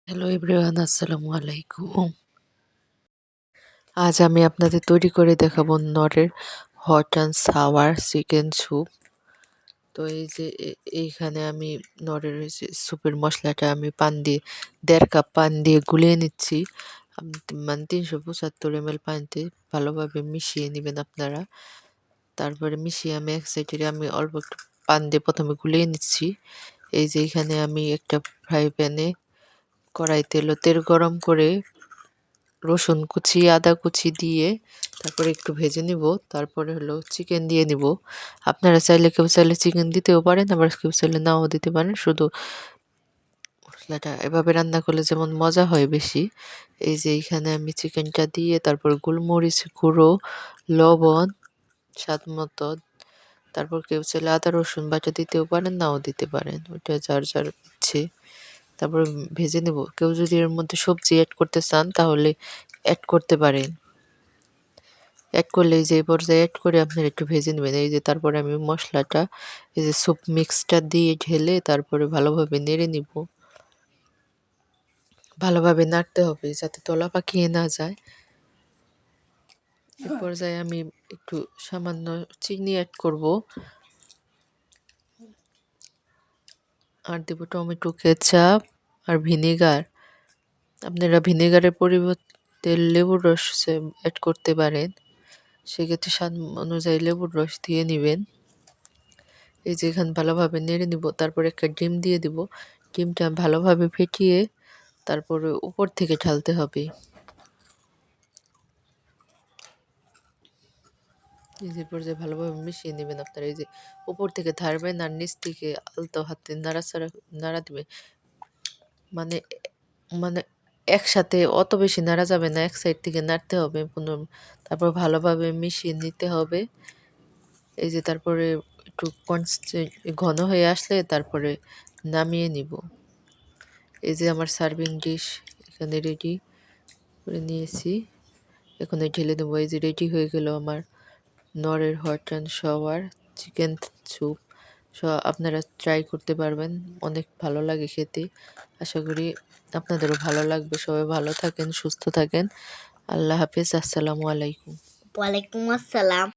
Hello everyone, আসসালামু আলাইকুম। আজ আমি আপনাদের তৈরি করে দেখাবো নরের hot and sour chicken soup. তো এই যে এইখানে আমি নরের যে স্যুপের মশলাটা আমি পান দিয়ে ১.৫ কাপ পান দিয়ে গুলিয়ে নিচ্ছি। মানে ৩৭৫ ml পানিতে ভালোভাবে মিশিয়ে নেবেন আপনারা। তারপরে মিশিয়ে আমি এক সাইডে আমি অল্প একটু পান দিয়ে প্রথমে গুলিয়ে নিচ্ছি। এই যে এখানে আমি একটা ফ্রাই প্যানে কড়াইতে তেল গরম করে রসুন কুচি, আদা কুচি দিয়ে তারপরে একটু ভেজে নিব। তারপরে চিকেন দিয়ে নিব। আপনারা কেউ চাইলে চিকেন দিতেও পারেন, আবার কেউ চাইলে নাও দিতে পারেন। শুধু মশলাটা এভাবে রান্না করলে যেমন মজা হয় বেশি। এই যে এইখানে আমি চিকেনটা দিয়ে তারপর গোলমরিচ গুঁড়ো, লবণ স্বাদ মতো, তারপর কেউ চাইলে আদা রসুন বাটা দিতেও পারেন, নাও দিতে পারেন। ওটা যার যার ইচ্ছে। তারপরে ভেজে নেব। কেউ যদি এর মধ্যে সবজি এড করতে চান তাহলে এড করতে পারেন। এড করলে এই যে এই পর্যায়ে এড করে আপনারা একটু ভেজে নেবেন। এই যে তারপরে আমি মশলাটা এই যে স্যুপ মিক্সটা দিয়ে ঢেলে তারপরে ভালোভাবে নেড়ে নিব। ভালোভাবে নাড়তে হবে যাতে তলা পাকিয়ে না যায়। এই পর্যায়ে আমি একটু সামান্য চিনি অ্যাড করব আর দেব টমেটো কেচাপ আর ভিনেগার। আপনারা ভিনেগারের পরিবর্তে লেবুর রস অ্যাড করতে পারেন। সেক্ষেত্রে স্বাদ অনুযায়ী লেবুর রস দিয়ে নেবেন। এই যে এখানে ভালোভাবে নেড়ে নিব। তারপরে একটা ডিম দিয়ে দিব। ডিমটা ভালোভাবে ফেটিয়ে তারপরে উপর থেকে ঢালতে হবে। এই যে পর্যায়ে ভালোভাবে মিশিয়ে নেবেন আপনারা। এই যে উপর থেকে ঢালবেন আর নিচ থেকে আলতো হাতে নাড়া দিবেন। মানে মানে একসাথে অত বেশি নাড়া যাবে না, এক সাইড থেকে নাড়তে হবে তারপর ভালোভাবে মিশিয়ে নিতে হবে। এই যে তারপরে একটু ঘন হয়ে আসলে তারপরে নামিয়ে নিব। এই যে আমার সার্ভিং ডিশ এখানে রেডি করে নিয়েছি। এখন ঢেলে দেবো। এই যে রেডি হয়ে গেল আমার নরের hot and sour chicken soup. আপনারা ট্রাই করতে পারবেন, অনেক ভালো লাগে খেতে। আশা করি আপনাদেরও ভালো লাগবে। সবাই ভালো থাকেন, সুস্থ থাকেন। আল্লাহ হাফেজ, আসসালামু আলাইকুম। ওয়ালাইকুম আসসালাম।